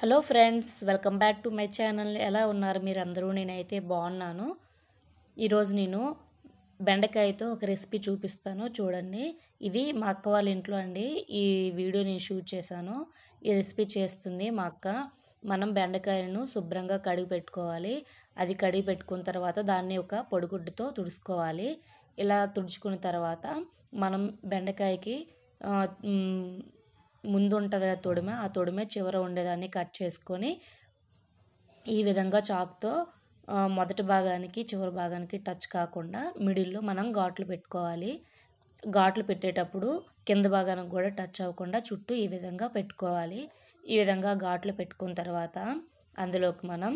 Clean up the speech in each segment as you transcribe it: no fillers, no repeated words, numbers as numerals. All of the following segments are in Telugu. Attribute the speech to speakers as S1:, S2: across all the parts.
S1: Hello friends, welcome back to my channel. ఎలా ఉన్నారు మీరు అందరూ? నేనైతే బాగున్నాను. ఈరోజు నేను బెండకాయతో ఒక రెసిపీ చూపిస్తాను, చూడండి. ఇది మా అక్క వాళ్ళ ఇంట్లో అండి. ఈ వీడియో నేను షూట్ చేశాను. ఈ రెసిపీ చేస్తుంది మా అక్క. మనం బెండకాయలను శుభ్రంగా కడిగి పెట్టుకోవాలి. అది కడిగి పెట్టుకున్న తర్వాత దాన్ని ఒక పొడిగుడ్డుతో తుడుచుకోవాలి. ఇలా తుడుచుకున్న తర్వాత మనం బెండకాయకి ముందు ఉంటుంది కదా తొడిమ, ఆ తొడిమ చివర ఉండేదాన్ని కట్ చేసుకొని ఈ విధంగా చాకుతో మొదటి భాగానికి చివరి భాగానికి టచ్ కాకుండా మిడిల్లో మనం ఘాట్లు పెట్టుకోవాలి. ఘాట్లు పెట్టేటప్పుడు కింద భాగానికి కూడా టచ్ అవ్వకుండా చుట్టూ ఈ విధంగా పెట్టుకోవాలి. ఈ విధంగా ఘాట్లు పెట్టుకున్న తర్వాత అందులోకి మనం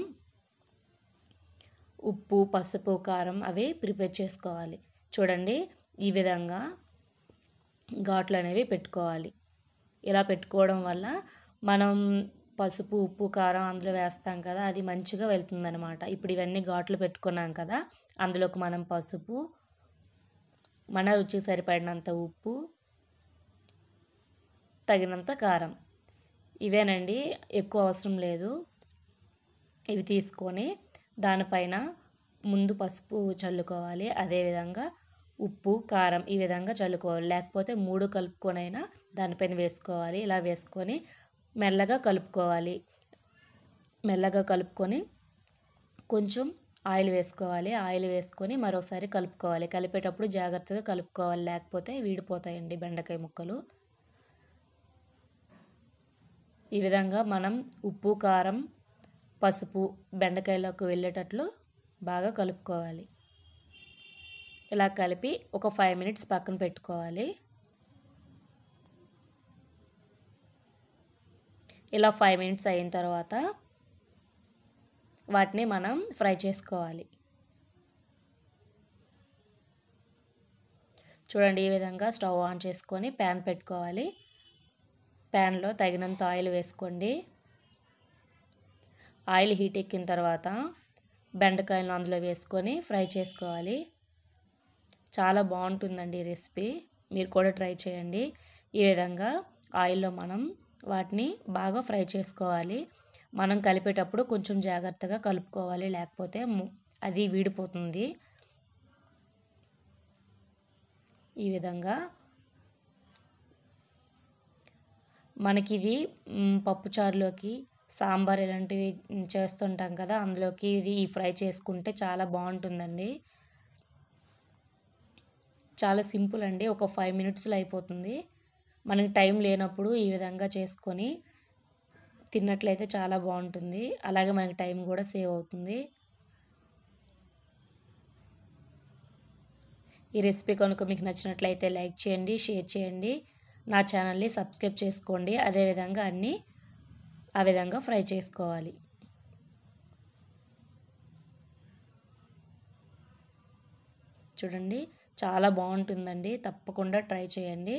S1: ఉప్పు, పసుపు, కారం అవి ప్రిపేర్ చేసుకోవాలి. చూడండి, ఈ విధంగా ఘాట్లు అనేవి పెట్టుకోవాలి. ఇలా పెట్టుకోవడం వల్ల మనం పసుపు, ఉప్పు, కారం అందులో వేస్తాం కదా, అది మంచిగా వెళ్తుందనమాట. ఇప్పుడు ఇవన్నీ ఘాట్లు పెట్టుకున్నాం కదా, అందులోకి మనం పసుపు, మన రుచికి సరిపడినంత ఉప్పు, తగినంత కారం, ఇవేనండి, ఎక్కువ అవసరం లేదు. ఇవి తీసుకొని దానిపైన ముందు పసుపు చల్లుకోవాలి. అదేవిధంగా ఉప్పు, కారం ఈ విధంగా చల్లుకోవాలి. లేకపోతే 3 కలుపుకొనైనా దానిపైన వేసుకోవాలి. ఇలా వేసుకొని మెల్లగా కలుపుకోవాలి. మెల్లగా కలుపుకొని కొంచెం ఆయిల్ వేసుకోవాలి. ఆయిల్ వేసుకొని మరోసారి కలుపుకోవాలి. కలిపేటప్పుడు జాగ్రత్తగా కలుపుకోవాలి, లేకపోతే వీడిపోతాయండి బెండకాయ ముక్కలు. ఈ విధంగా మనం ఉప్పు, కారం, పసుపు బెండకాయలోకి వెళ్ళేటట్లు బాగా కలుపుకోవాలి. ఇలా కలిపి ఒక 5 మినిట్స్ పక్కన పెట్టుకోవాలి. ఇలా 5 మినిట్స్ అయిన తర్వాత వాటిని మనం ఫ్రై చేసుకోవాలి. చూడండి, ఈ విధంగా స్టవ్ ఆన్ చేసుకొని ప్యాన్ పెట్టుకోవాలి. ప్యాన్లో తగినంత ఆయిల్ వేసుకోండి. ఆయిల్ హీట్ ఎక్కిన తర్వాత బెండకాయలను అందులో వేసుకొని ఫ్రై చేసుకోవాలి. చాలా బాగుంటుందండి ఈ రెసిపీ, మీరు కూడా ట్రై చేయండి. ఈ విధంగా ఆయిల్లో మనం వాటిని బాగా ఫ్రై చేసుకోవాలి. మనం కలిపేటప్పుడు కొంచెం జాగ్రత్తగా కలుపుకోవాలి, లేకపోతే అది వీడిపోతుంది. ఈ విధంగా మనకి ఇది పప్పుచారులోకి, సాంబార్ ఇలాంటివి చేస్తుంటాం కదా, అందులోకి ఇది ఫ్రై చేసుకుంటే చాలా బాగుంటుందండి. చాలా సింపుల్ అండి, ఒక 5 మినిట్స్లో అయిపోతుంది. మనకి టైం లేనప్పుడు ఈ విధంగా చేసుకొని తిన్నట్లయితే చాలా బాగుంటుంది. అలాగే మనకి టైం కూడా సేవ్ అవుతుంది. ఈ రెసిపీ కనుక మీకు నచ్చినట్లయితే లైక్ చేయండి, షేర్ చేయండి, నా ఛానల్ని సబ్స్క్రైబ్ చేసుకోండి. అదేవిధంగా అన్నీ ఆ విధంగా ఫ్రై చేసుకోవాలి. చూడండి, చాలా బాగుంటుందండి, తప్పకుండా ట్రై చేయండి.